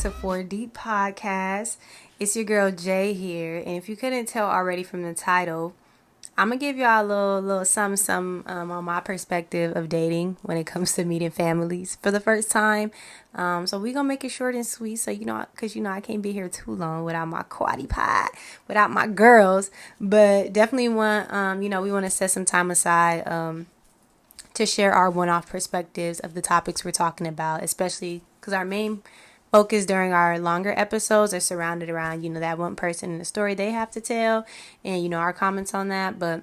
to 4 Deep Podcast. It's your girl Jay here, and if you couldn't tell already from the title, I'm gonna give y'all a little something on my perspective of dating when it comes to meeting families for the first time. So we gonna make it short and sweet, so cause I can't be here too long without my quaddy pod, without my girls. But definitely want we want to set some time aside to share our one-off perspectives of the topics we're talking about, especially because our main focus during our longer episodes are surrounded around, that one person and the story they have to tell and, our comments on that. But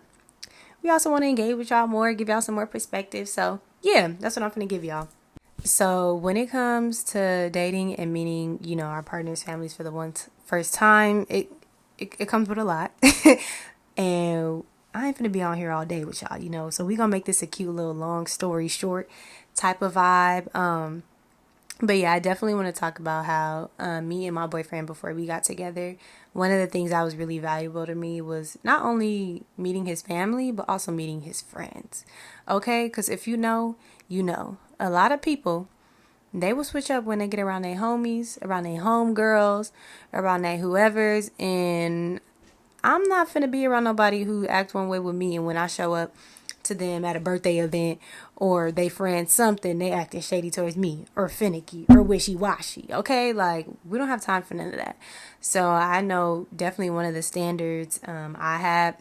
we also want to engage with y'all more, give y'all some more perspective. So, yeah, that's what I'm going to give y'all. So when it comes to dating and meeting, our partners' families for the first time, it comes with a lot. And I ain't finna be on here all day with y'all, so we gonna make this a cute little long story short type of vibe. But yeah, I definitely want to talk about how me and my boyfriend, before we got together, one of the things that was really valuable to me was not only meeting his family, but also meeting his friends. Okay? Because if you know, a lot of people, they will switch up when they get around their homies, around their homegirls, around their whoever's, and I'm not finna be around nobody who acts one way with me, and when I show up to them at a birthday event or they friend something, they acting shady towards me or finicky or wishy-washy. Okay, like we don't have time for none of that. So I know definitely one of the standards I had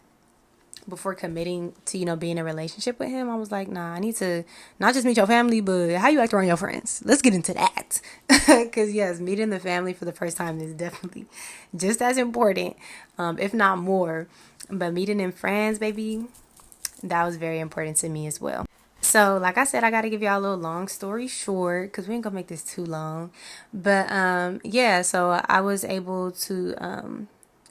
before committing to being in a relationship with him, I was like, nah, I need to not just meet your family, but how you act around your friends. Let's get into that. Because yes, meeting the family for the first time is definitely just as important, if not more. But meeting in friends, baby, that was very important to me as well. So like I said, I got to give y'all a little long story short because we ain't gonna make this too long. But so I was able to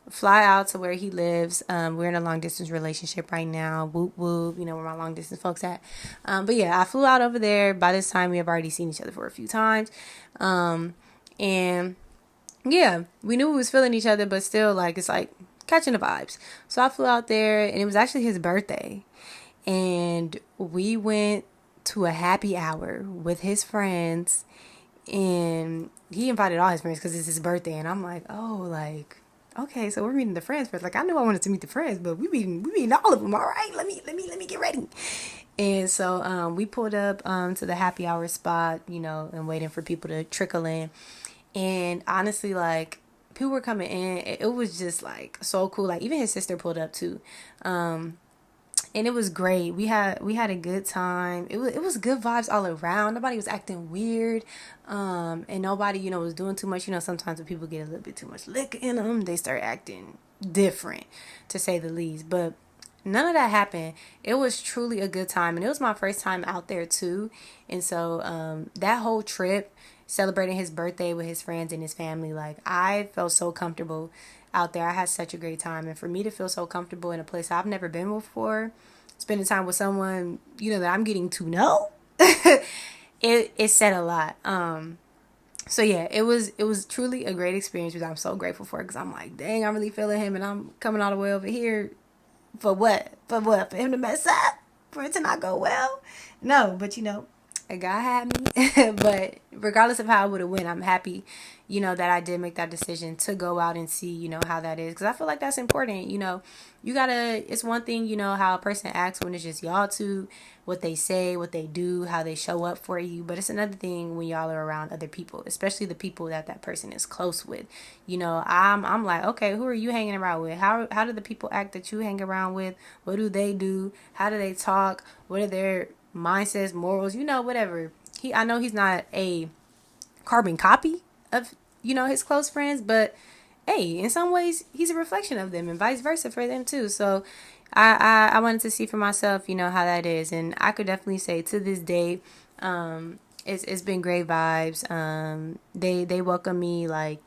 fly out to where he lives. We're in a long distance relationship right now. Whoop whoop, where my long distance folks at. But yeah, I flew out over there. By this time, we have already seen each other for a few times. And yeah, we knew we was feeling each other, but still, it's like catching the vibes. So I flew out there, and it was actually his birthday. And we went to a happy hour with his friends, and he invited all his friends because it's his birthday. And I'm like, okay, so we're meeting the friends first. I knew I wanted to meet the friends, but we meeting all of them. All right, let me get ready. And so we pulled up to the happy hour spot, and waiting for people to trickle in. And honestly, people were coming in. It was just so cool. Even his sister pulled up too. And it was great. We had a good time. It was good vibes all around. Nobody was acting weird. And nobody, was doing too much. Sometimes when people get a little bit too much liquor in them, they start acting different, to say the least. But none of that happened. It was truly a good time. And it was my first time out there too. And so that whole trip, celebrating his birthday with his friends and his family, I felt so comfortable out there. I had such a great time. And for me to feel so comfortable in a place I've never been before, spending time with someone, that I'm getting to know, it said a lot. So yeah, it was truly a great experience, which I'm so grateful for, because I'm like, dang, I'm really feeling him, and I'm coming all the way over here for what? For him to mess up? For it to not go well? No, but God had me. But regardless of how it would have went, I'm happy, that I did make that decision to go out and see, how that is. Because I feel like that's important. You gotta, it's one thing, how a person acts when it's just y'all two, what they say, what they do, how they show up for you. But it's another thing when y'all are around other people, especially the people that person is close with. I'm like, okay, who are you hanging around with? How do the people act that you hang around with? What do they do? How do they talk? What are their mindsets, morals, whatever. I know he's not a carbon copy of, his close friends, but hey, in some ways he's a reflection of them, and vice versa for them too. So I wanted to see for myself, how that is. And I could definitely say to this day, it's been great vibes. They welcome me like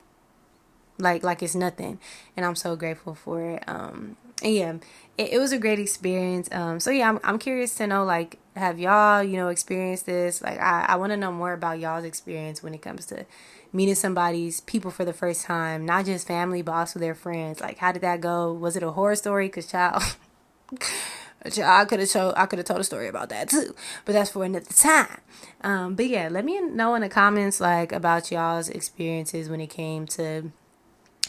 it's nothing, and I'm so grateful for it. And yeah, it was a great experience. So yeah, I'm curious to know, have y'all, experienced this? I want to know more about y'all's experience when it comes to meeting somebody's people for the first time, not just family, but also their friends. How did that go? Was it a horror story? 'Cause child, I could have told a story about that too, but that's for another time. But yeah, let me know in the comments like about y'all's experiences when it came to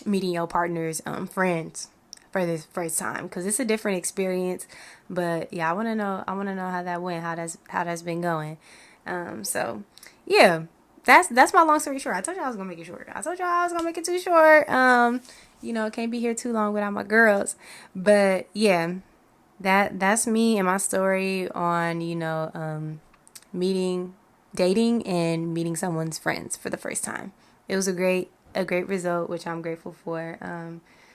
meeting your partner's friends for this first time, because it's a different experience. But yeah, I want to know how that went, how that's been going. So yeah, that's my long story short. I told you I was gonna make it short. I told you I was gonna make it too short. Can't be here too long without my girls. But yeah, that's me and my story on meeting, dating, and meeting someone's friends for the first time. It was a great result, which I'm grateful for.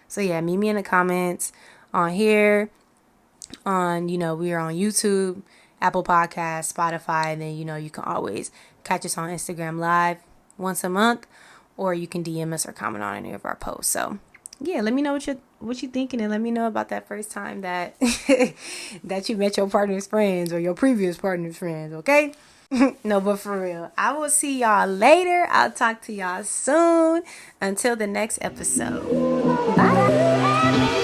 So yeah, meet me in the comments on here. We are on YouTube, Apple Podcasts, Spotify, and then you can always catch us on Instagram Live once a month, or you can DM us or comment on any of our posts. So yeah, let me know what you thinking, and let me know about that first time that that you met your partner's friends or your previous partner's friends. Okay. No, but for real, I will see y'all later. I'll talk to y'all soon. Until the next episode. Bye.